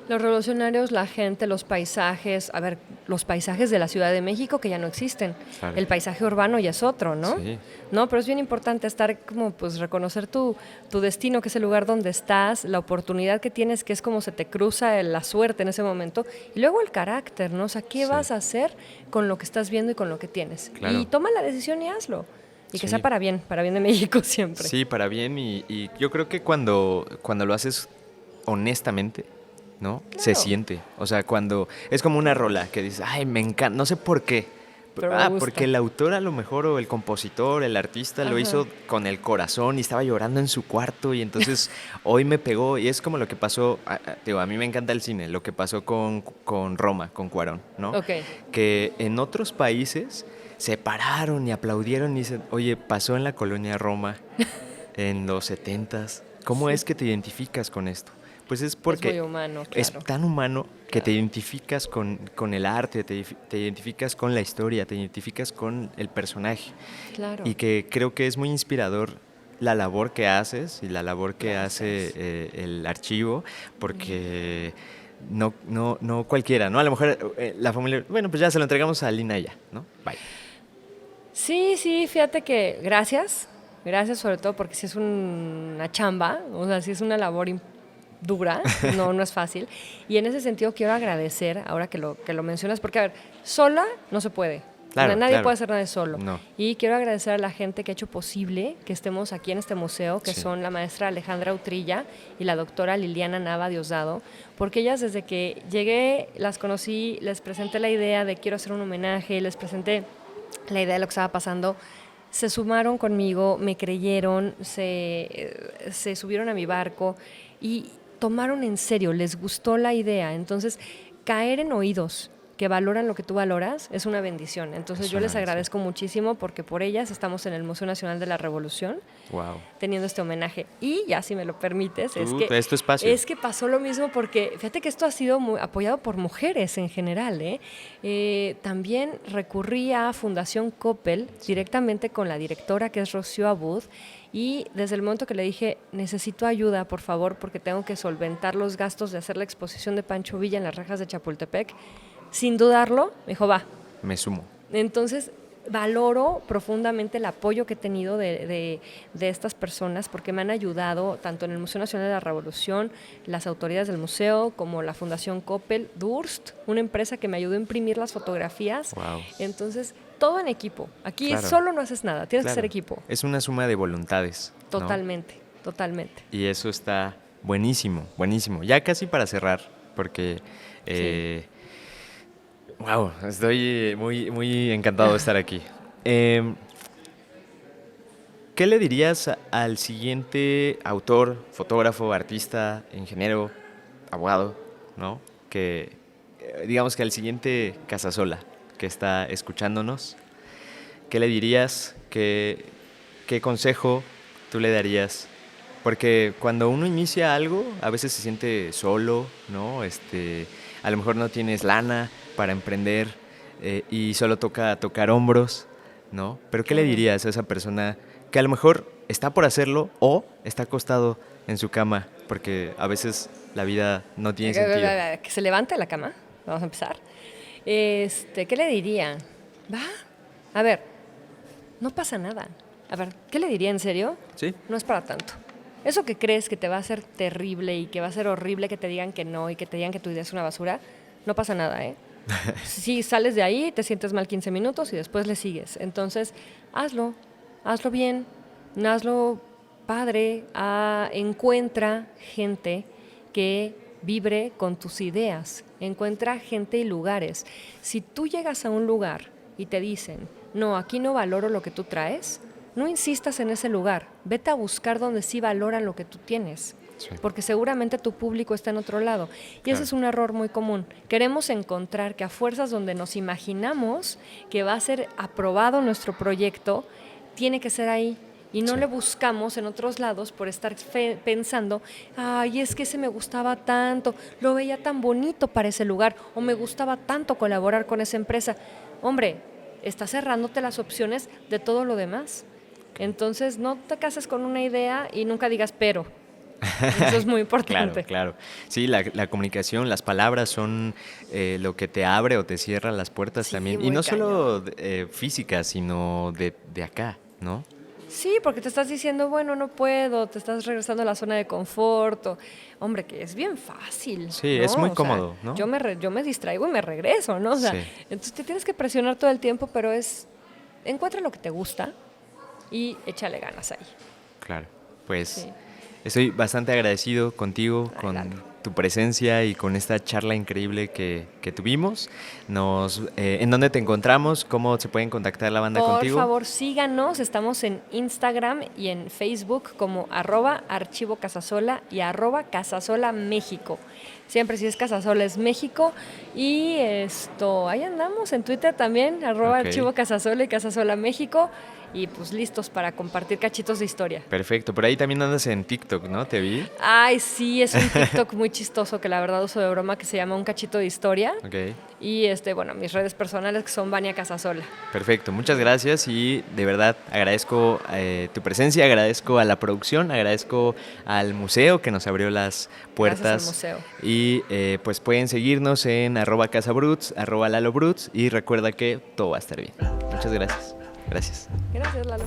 Los revolucionarios, la gente, los paisajes, a ver, los paisajes de la Ciudad de México que ya no existen. Claro. El paisaje urbano ya es otro, ¿no? Sí. No, pero es bien importante estar como, pues, reconocer tu destino, que es el lugar donde estás, la oportunidad que tienes, que es como se te cruza la suerte en ese momento, y luego el carácter, ¿no? O sea, ¿qué Sí. vas a hacer con lo que estás viendo y con lo que tienes? Claro. Y toma la decisión y hazlo. Y que Sí. sea para bien de México siempre. Sí, para bien y yo creo que cuando lo haces honestamente, ¿no? Se Claro. siente. O sea, cuando es como una rola que dices, ay, me encanta, no sé por qué. Pero me gusta. Porque el autor a lo mejor o el compositor, el artista lo Ajá. hizo con el corazón y estaba llorando en su cuarto y entonces hoy me pegó y es como lo que pasó, digo, a mí me encanta el cine, lo que pasó con Roma, con Cuarón, ¿no? Ok. Que en otros países se pararon y aplaudieron y dicen, oye, pasó en la colonia Roma en los 70s. ¿Cómo es que te identificas con esto? Pues es porque muy humano, es claro. tan humano que te Claro. identificas con el arte, te identificas con la historia, te identificas con el personaje. Claro. Y que creo que es muy inspirador la labor que haces y la labor que Gracias. hace el archivo, porque no cualquiera, ¿no? A lo mejor la familia, bueno, pues ya se lo entregamos a Lina ya, ¿no? Bye. Sí, fíjate que gracias sobre todo porque sí es una chamba, o sea, sí es una labor dura, no es fácil. Y en ese sentido quiero agradecer, ahora que lo mencionas, porque a ver, sola no se puede. Claro, O sea, nadie claro. puede hacer nada solo. No. Y quiero agradecer a la gente que ha hecho posible que estemos aquí en este museo, que Sí. son la maestra Alejandra Utrilla y la doctora Liliana Nava Diosdado, porque ellas desde que llegué las conocí, les presenté la idea de quiero hacer un homenaje, les presenté la idea de lo que estaba pasando, se sumaron conmigo, me creyeron, se subieron a mi barco y tomaron en serio, les gustó la idea. Entonces, caer en oídos que valoran lo que tú valoras es una bendición. Entonces, Es yo una les bendición. agradezco muchísimo porque por ellas estamos en el Museo Nacional de la Revolución Wow. teniendo este homenaje. Y ya, si me lo permites, Es tu espacio. es que pasó lo mismo porque fíjate que esto ha sido apoyado por mujeres en general. También recurrí a Fundación Coppel directamente con la directora, que es Rocío Abud, y desde el momento que le dije, necesito ayuda, por favor, porque tengo que solventar los gastos de hacer la exposición de Pancho Villa en las rejas de Chapultepec, sin dudarlo, me dijo, va. Me sumo. Entonces, valoro profundamente el apoyo que he tenido de estas personas porque me han ayudado tanto en el Museo Nacional de la Revolución, las autoridades del museo, como la Fundación Coppel, Durst, una empresa que me ayudó a imprimir las fotografías. Wow. Entonces, todo en equipo. Aquí Claro. solo no haces nada, tienes que Claro. ser equipo. Es una suma de voluntades, ¿no? Totalmente, totalmente. Y eso está buenísimo, buenísimo. Ya casi para cerrar, porque wow, estoy muy encantado de estar aquí. ¿Qué le dirías al siguiente autor, fotógrafo, artista, ingeniero, abogado, ¿no? Que digamos que al siguiente Casasola que está escuchándonos, ¿qué le dirías? ¿Qué consejo tú le darías? Porque cuando uno inicia algo, a veces se siente solo, ¿no? A lo mejor no tienes lana para emprender y solo toca tocar hombros, ¿no? Pero ¿qué le dirías a esa persona que a lo mejor está por hacerlo o está acostado en su cama? Porque a veces la vida no tiene sentido. Que se levante de la cama, vamos a empezar. ¿Qué le diría? Va, a ver, no pasa nada. A ver, ¿qué le diría en serio? Sí. No es para tanto. Eso que crees que te va a hacer terrible y que va a ser horrible que te digan que no y que te digan que tu idea es una basura, no pasa nada, ¿eh? Si sales de ahí, te sientes mal 15 minutos y después le sigues. Entonces, hazlo bien, hazlo padre, encuentra gente que vibre con tus ideas, encuentra gente y lugares. Si tú llegas a un lugar y te dicen, no, aquí no valoro lo que tú traes, no insistas en ese lugar, vete a buscar donde sí valoran lo que tú tienes. Sí. Porque seguramente tu público está en otro lado. Y ese es un error muy común. Queremos encontrar que a fuerzas donde nos imaginamos que va a ser aprobado nuestro proyecto, tiene que ser ahí. Y no le buscamos en otros lados por estar pensando, ay, es que ese me gustaba tanto, lo veía tan bonito para ese lugar, o me gustaba tanto colaborar con esa empresa. Hombre, estás cerrándote las opciones de todo lo demás. Entonces, no te cases con una idea y nunca digas pero. Eso es muy importante. Claro. Sí, la comunicación, las palabras son lo que te abre o te cierra las puertas Sí, también. Y muy no solo cañón. físicas, sino de acá, ¿no? Sí, porque te estás diciendo, bueno, no puedo, te estás regresando a la zona de confort. Hombre, que es bien fácil. Sí, ¿no? es muy O sea, cómodo, ¿no? yo me distraigo y me regreso, ¿no? O sea, Sí. entonces te tienes que presionar todo el tiempo, pero encuentra lo que te gusta y échale ganas ahí. Claro, pues Sí. estoy bastante agradecido contigo, Ay, con Lalo. tu presencia y con esta charla increíble que tuvimos. ¿En dónde te encontramos? ¿Cómo se pueden contactar la banda Por contigo? favor, síganos. Estamos en Instagram y en Facebook como @Archivo Casasola y @Casasola México. Siempre si es Casasola es México. Y ahí andamos en Twitter también, Ok. @Archivo Casasola y Casasola México. Y pues listos para compartir cachitos de historia. Perfecto, por ahí también andas en TikTok, ¿no? Te vi. Ay, sí, es un TikTok muy chistoso que la verdad uso de broma que se llama Un Cachito de Historia. Ok, Y bueno, mis redes personales que son Vania Casasola. perfecto. Muchas gracias y de verdad agradezco tu presencia, agradezco a la producción, agradezco al museo que nos abrió las puertas. Gracias al museo. Y pues pueden seguirnos en @casabruts, @lalobruts y recuerda que todo va a estar bien. Muchas gracias. Gracias. Gracias, Lalo.